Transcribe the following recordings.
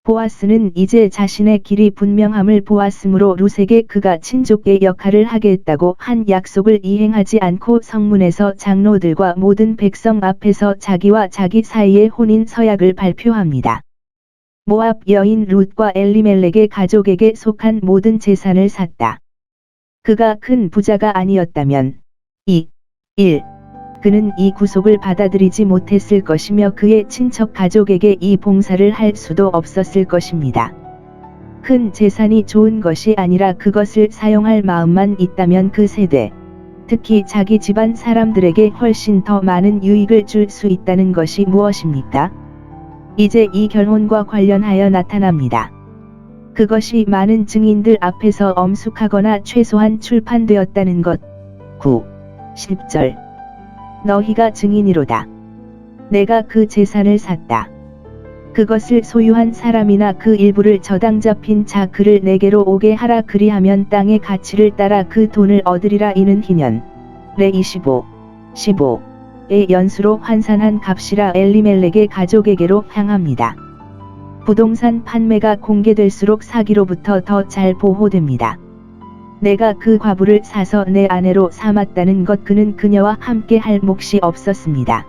보아스는 이제 자신의 길이 분명함을 보았으므로 룻에게 그가 친족의 역할을 하겠다고 한 약속을 이행하지 않고 성문에서 장로들과 모든 백성 앞에서 자기와 자기 사이의 혼인 서약을 발표합니다. 모압 여인 룻과 엘리멜렉의 가족에게 속한 모든 재산을 샀다. 그가 큰 부자가 아니었다면 1. 그는 이 구속을 받아들이지 못했을 것이며 그의 친척 가족에게 이 봉사를 할 수도 없었을 것입니다. 큰 재산이 좋은 것이 아니라 그것을 사용할 마음만 있다면 그 세대, 특히 자기 집안 사람들에게 훨씬 더 많은 유익을 줄 수 있다는 것이 무엇입니까? 이제 이 결혼과 관련하여 나타납니다. 그것이 많은 증인들 앞에서 엄숙하거나 최소한 출판되었다는 것. 9. 10절. 너희가 증인이로다. 내가 그 재산을 샀다. 그것을 소유한 사람이나 그 일부를 저당 잡힌 자 그를 내게로 오게 하라 그리하면 땅의 가치를 따라 그 돈을 얻으리라. 이는 희년 레 25, 15의 연수로 환산한 값이라. 엘리멜렉의 가족에게로 향합니다. 부동산 판매가 공개될수록 사기로부터 더 잘 보호됩니다. 내가 그 과부를 사서 내 아내로 삼았다는 것. 그는 그녀와 함께 할 몫이 없었습니다.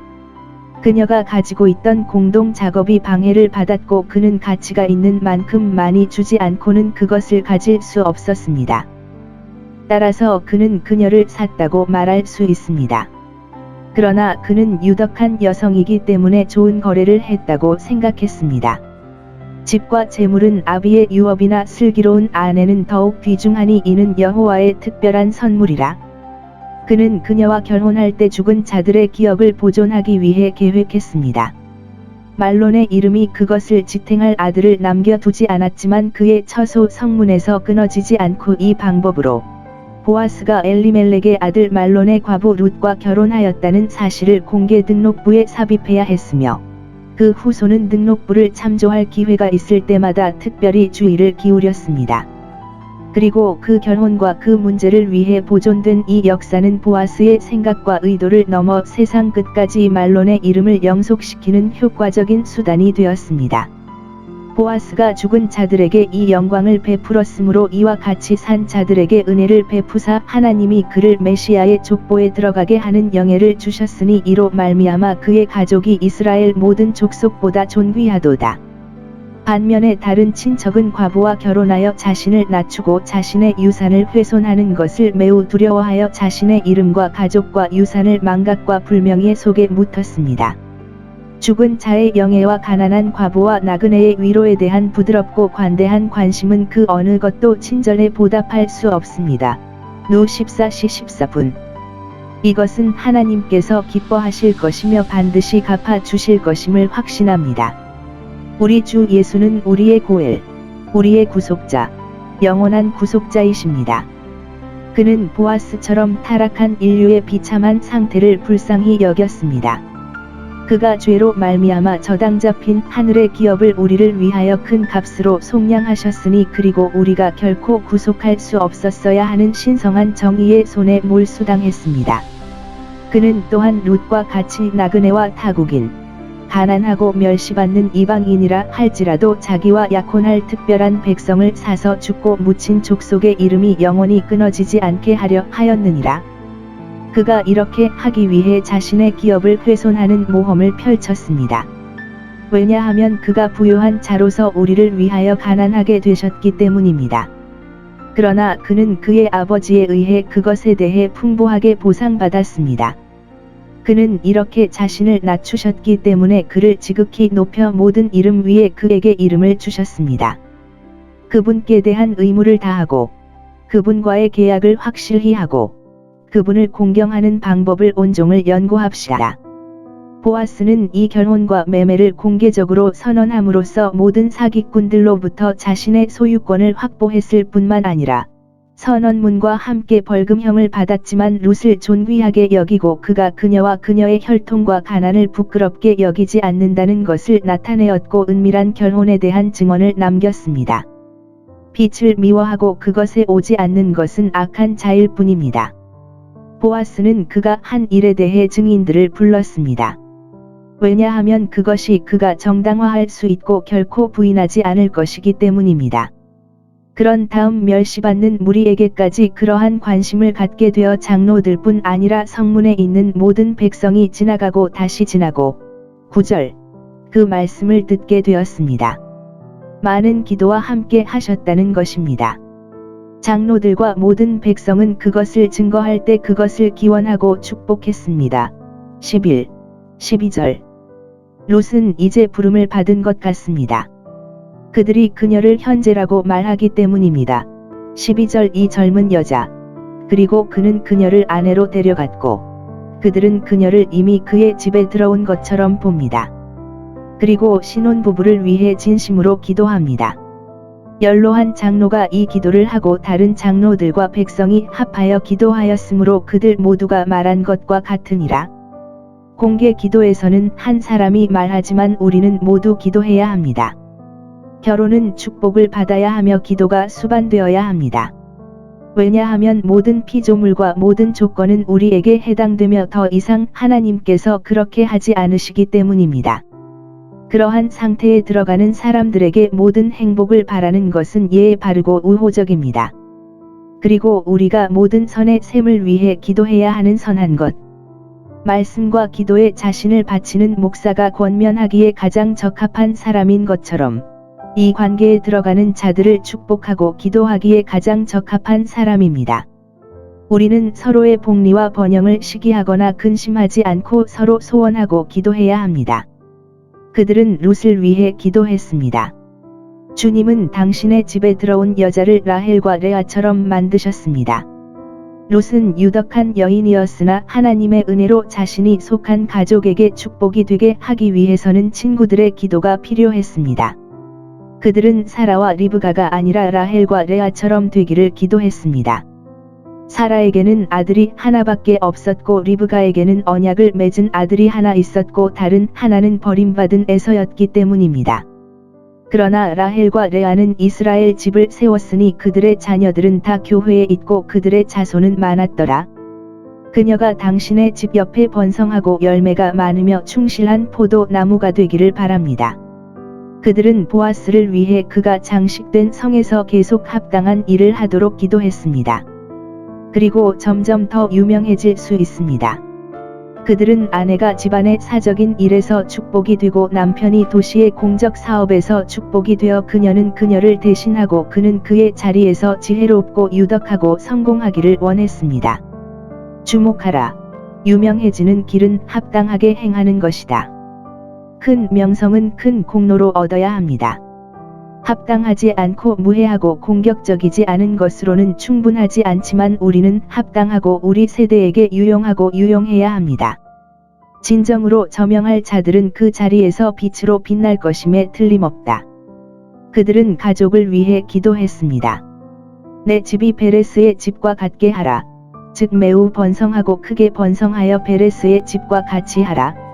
그녀가 가지고 있던 공동 작업이 방해를 받았고 그는 가치가 있는 만큼 많이 주지 않고는 그것을 가질 수 없었습니다. 따라서 그는 그녀를 샀다고 말할 수 있습니다. 그러나 그는 유덕한 여성이기 때문에 좋은 거래를 했다고 생각했습니다. 집과 재물은 아비의 유업이나 슬기로운 아내는 더욱 귀중하니 이는 여호와의 특별한 선물이라. 그는 그녀와 결혼할 때 죽은 자들의 기억을 보존하기 위해 계획했습니다. 말론의 이름이 그것을 지탱할 아들을 남겨두지 않았지만 그의 처소 성문에서 끊어지지 않고 이 방법으로 보아스가 엘리멜렉의 아들 말론의 과부 룻과 결혼하였다는 사실을 공개 등록부에 삽입해야 했으며 그 후손은 등록부를 참조할 기회가 있을 때마다 특별히 주의를 기울였습니다. 그리고 그 결혼과 그 문제를 위해 보존된 이 역사는 보아스의 생각과 의도를 넘어 세상 끝까지 말론의 이름을 영속시키는 효과적인 수단이 되었습니다. 보아스가 죽은 자들에게 이 영광을 베풀었으므로 이와 같이 산 자들에게 은혜를 베푸사 하나님이 그를 메시아의 족보에 들어가게 하는 영예를 주셨으니 이로 말미암아 그의 가족이 이스라엘 모든 족속보다 존귀하도다. 반면에 다른 친척은 과부와 결혼하여 자신을 낮추고 자신의 유산을 훼손하는 것을 매우 두려워하여 자신의 이름과 가족과 유산을 망각과 불명예 속에 묻었습니다. 죽은 자의 영예와 가난한 과부와 나그네의 위로에 대한 부드럽고 관대한 관심은 그 어느 것도 친절에 보답할 수 없습니다. 누 14시 14분. 이것은 하나님께서 기뻐하실 것이며 반드시 갚아 주실 것임을 확신합니다. 우리 주 예수는 우리의 고엘, 우리의 구속자, 영원한 구속자이십니다. 그는 보아스처럼 타락한 인류의 비참한 상태를 불쌍히 여겼습니다. 그가 죄로 말미암아 저당 잡힌 하늘의 기업을 우리를 위하여 큰 값으로 속량하셨으니 그리고 우리가 결코 구속할 수 없었어야 하는 신성한 정의의 손에 몰수당했습니다. 그는 또한 룻과 같이 나그네와 타국인, 가난하고 멸시받는 이방인이라 할지라도 자기와 약혼할 특별한 백성을 사서 죽고 묻힌 족속의 이름이 영원히 끊어지지 않게 하려 하였느니라. 그가 이렇게 하기 위해 자신의 기업을 훼손하는 모험을 펼쳤습니다. 왜냐하면 그가 부유한 자로서 우리를 위하여 가난하게 되셨기 때문입니다. 그러나 그는 그의 아버지에 의해 그것에 대해 풍부하게 보상받았습니다. 그는 이렇게 자신을 낮추셨기 때문에 그를 지극히 높여 모든 이름 위에 그에게 이름을 주셨습니다. 그분께 대한 의무를 다하고 그분과의 계약을 확실히 하고 그분을 공경하는 방법을 온종일 연구합시다. 보아스는 이 결혼과 매매를 공개적으로 선언함으로써 모든 사기꾼들로부터 자신의 소유권을 확보했을 뿐만 아니라 선언문과 함께 벌금형을 받았지만 룻을 존귀하게 여기고 그가 그녀와 그녀의 혈통과 가난을 부끄럽게 여기지 않는다는 것을 나타내었고 은밀한 결혼에 대한 증언을 남겼습니다. 빛을 미워하고 그것에 오지 않는 것은 악한 자일 뿐입니다. 보아스는 그가 한 일에 대해 증인들을 불렀습니다. 왜냐하면 그것이 그가 정당화할 수 있고 결코 부인하지 않을 것이기 때문입니다. 그런 다음 멸시받는 무리에게까지 그러한 관심을 갖게 되어 장로들뿐 아니라 성문에 있는 모든 백성이 지나가고 다시 지나고 9절 그 말씀을 듣게 되었습니다. 많은 기도와 함께 하셨다는 것입니다. 장로들과 모든 백성은 그것을 증거할 때 그것을 기원하고 축복했습니다. 11, 12절 롯은 이제 부름을 받은 것 같습니다. 그들이 그녀를 현재라고 말하기 때문입니다. 12절 이 젊은 여자 그리고 그는 그녀를 아내로 데려갔고 그들은 그녀를 이미 그의 집에 들어온 것처럼 봅니다. 그리고 신혼부부를 위해 진심으로 기도합니다. 연로한 장로가 이 기도를 하고 다른 장로들과 백성이 합하여 기도하였으므로 그들 모두가 말한 것과 같으니라. 공개 기도에서는 한 사람이 말하지만 우리는 모두 기도해야 합니다. 결혼은 축복을 받아야 하며 기도가 수반되어야 합니다. 왜냐하면 모든 피조물과 모든 조건은 우리에게 해당되며 더 이상 하나님께서 그렇게 하지 않으시기 때문입니다. 그러한 상태에 들어가는 사람들에게 모든 행복을 바라는 것은 예에 바르고 우호적입니다. 그리고 우리가 모든 선의 셈을 위해 기도해야 하는 선한 것. 말씀과 기도에 자신을 바치는 목사가 권면하기에 가장 적합한 사람인 것처럼 이 관계에 들어가는 자들을 축복하고 기도하기에 가장 적합한 사람입니다. 우리는 서로의 복리와 번영을 시기하거나 근심하지 않고 서로 소원하고 기도해야 합니다. 그들은 롯을 위해 기도했습니다. 주님은 당신의 집에 들어온 여자를 라헬과 레아처럼 만드셨습니다. 롯은 유덕한 여인이었으나 하나님의 은혜로 자신이 속한 가족에게 축복이 되게 하기 위해서는 친구들의 기도가 필요했습니다. 그들은 사라와 리브가가 아니라 라헬과 레아처럼 되기를 기도했습니다. 사라에게는 아들이 하나밖에 없었고 리브가에게는 언약을 맺은 아들이 하나 있었고 다른 하나는 버림받은 에서였기 때문입니다. 그러나 라헬과 레아는 이스라엘 집을 세웠으니 그들의 자녀들은 다 교회에 있고 그들의 자손은 많았더라. 그녀가 당신의 집 옆에 번성하고 열매가 많으며 충실한 포도 나무가 되기를 바랍니다. 그들은 보아스를 위해 그가 장식된 성에서 계속 합당한 일을 하도록 기도했습니다. 그리고 점점 더 유명해질 수 있습니다. 그들은 아내가 집안의 사적인 일에서 축복이 되고 남편이 도시의 공적 사업에서 축복이 되어 그녀는 그녀를 대신하고 그는 그의 자리에서 지혜롭고 유덕하고 성공하기를 원했습니다. 주목하라. 유명해지는 길은 합당하게 행하는 것이다. 큰 명성은 큰 공로로 얻어야 합니다. 합당하지 않고 무해하고 공격적이지 않은 것으로는 충분하지 않지만 우리는 합당하고 우리 세대에게 유용하고 유용해야 합니다. 진정으로 저명할 자들은 그 자리에서 빛으로 빛날 것임에 틀림없다. 그들은 가족을 위해 기도했습니다. 내 집이 베레스의 집과 같게 하라. 즉 매우 번성하고 크게 번성하여 베레스의 집과 같이 하라.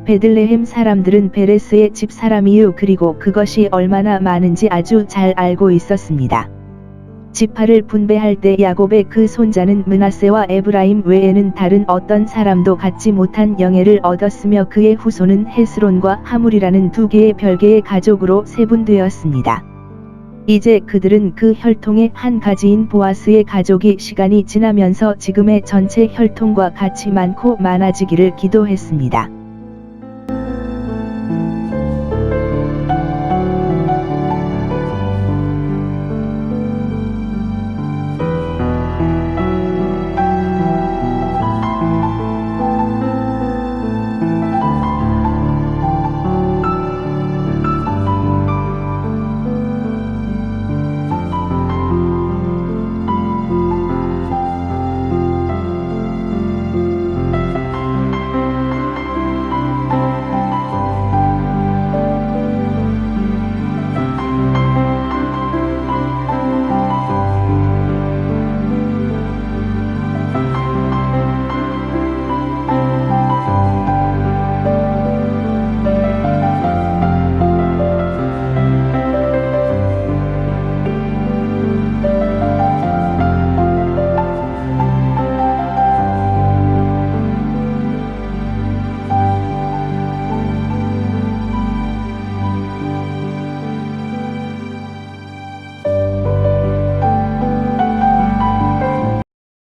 베들레헴 사람들은 베레스의 집 사람이요 그리고 그것이 얼마나 많은지 아주 잘 알고 있었습니다. 지파를 분배할 때 야곱의 그 손자는 므낫세와 에브라임 외에는 다른 어떤 사람도 갖지 못한 영예를 얻었으며 그의 후손은 헤스론과 하물이라는 두 개의 별개의 가족으로 세분되었습니다. 이제 그들은 그 혈통의 한 가지인 보아스의 가족이 시간이 지나면서 지금의 전체 혈통과 같이 많고 많아지기를 기도했습니다.